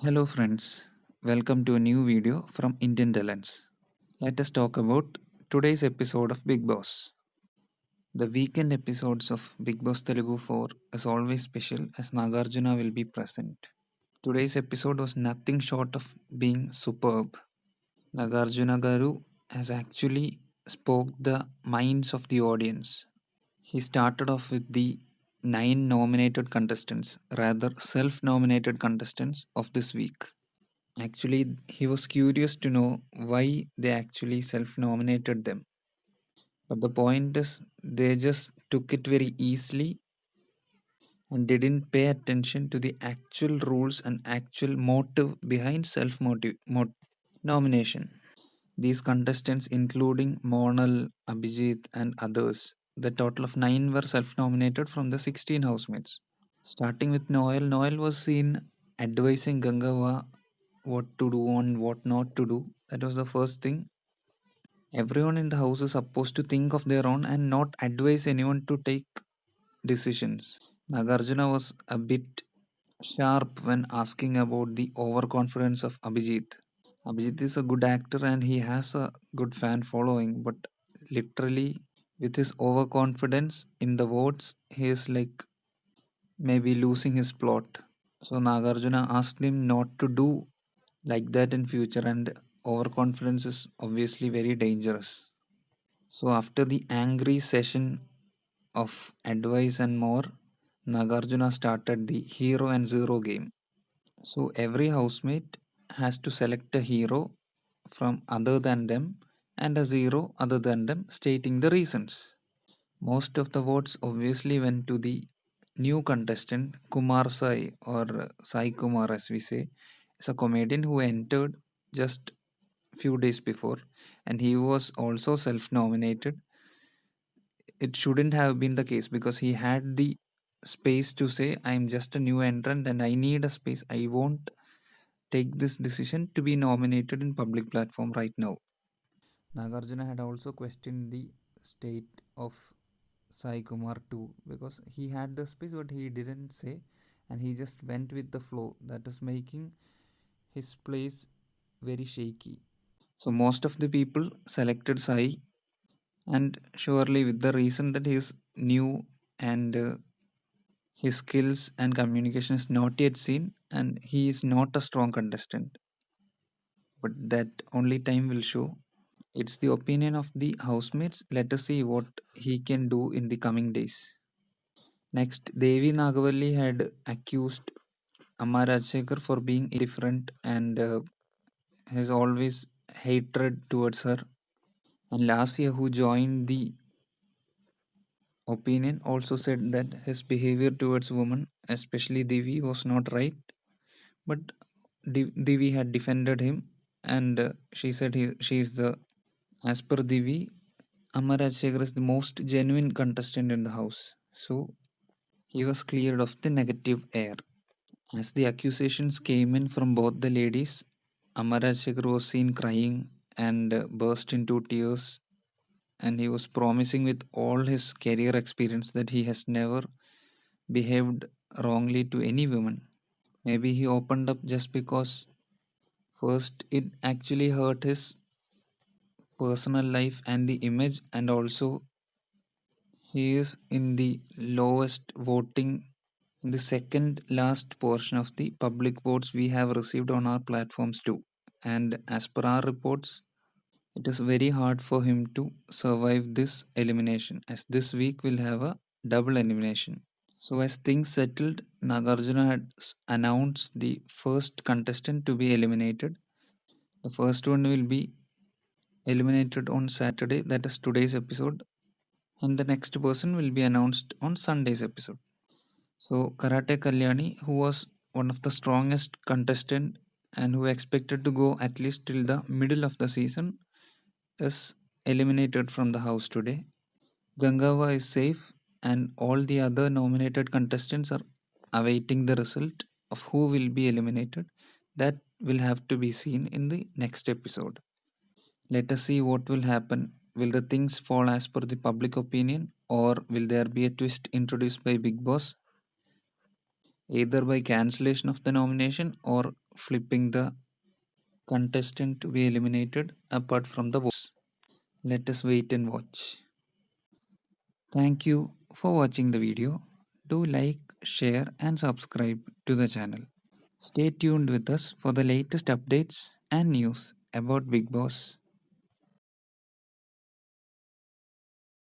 Hello, friends. Welcome to a new video from Indian Talents. Let us talk about today's episode of Big Boss. The weekend episodes of Big Boss Telugu 4 is always special as Nagarjuna will be present. Today's episode was nothing short of being superb. Nagarjuna Garu has actually spoke the minds of the audience. He started off with the 9 nominated contestants, rather self nominated contestants of this week. Actually, he was curious to know why they actually self nominated them. But the point is, they just took it very easily and didn't pay attention to the actual rules and actual motive behind self nomination. These contestants, including Monal, Abhijit, and others, the total of 9 were self nominated from the 16 housemates. Starting with Noel, Noel was seen advising Gangava what to do and what not to do. That was the first thing. Everyone in the house is supposed to think of their own and not advise anyone to take decisions. Nagarjuna was a bit sharp when asking about the overconfidence of Abhijit. Abhijit is a good actor and he has a good fan following, but literally, with his overconfidence in the votes, he is like maybe losing his plot. So Nagarjuna asked him not to do like that in future, and overconfidence is obviously very dangerous. So after the angry session of advice and more, Nagarjuna started the hero and zero game. So every housemate has to select a hero from other than them and a zero other than them, stating the reasons. Most of the votes obviously went to the new contestant Kumar Sai, or Sai Kumar as we say. Is a comedian who entered just few days before, and he was also self nominated. It shouldn't have been the case because he had the space to say, I'm just a new entrant and I need a space. I won't take this decision to be nominated in public platform right now. Nagarjuna had also questioned the state of Sai Kumar too because he had the space but he didn't say, and he just went with the flow. That is making his place very shaky. So most of the people selected Sai, and surely with the reason that he is new and his skills and communication is not yet seen and he is not a strong contestant, but that only time will show. It's the opinion of the housemates. Let us see what he can do in the coming days. Next, Devi Nagavalli had accused Amma Rajshekhar for being indifferent and has always hatred towards her. And Lasya, who joined the opinion, also said that his behavior towards women, especially Devi, was not right. But Devi had defended him, and she said she is the, as per Devi, Amma Rajshekhar is the most genuine contestant in the house. So he was cleared of the negative air. As the accusations came in from both the ladies, Amma Rajshekhar was seen crying and burst into tears, and he was promising with all his career experience that he has never behaved wrongly to any woman. Maybe he opened up just because first it actually hurt his personal life and the image, and also he is in the lowest voting, in the second last portion of the public votes we have received on our platforms too. And as per our reports, it is very hard for him to survive this elimination, as this week will have a double elimination. So, as things settled, Nagarjuna had announced the first contestant to be eliminated. The first one will be eliminated on Saturday, that is today's episode, and the next person will be announced on Sunday's episode. So, Karate Kalyani, who was one of the strongest contestant and who expected to go at least till the middle of the season, is eliminated from the house today. Gangava is safe, and all the other nominated contestants are awaiting the result of who will be eliminated. That will have to be seen in the next episode. Let us see what will happen. Will the things fall as per the public opinion, or will there be a twist introduced by Big Boss, either by cancellation of the nomination or flipping the contestant to be eliminated apart from the votes. Let us wait and watch. Thank you for watching the video. Do like, share, and subscribe to the channel. Stay tuned with us for the latest updates and news about Bigg Boss.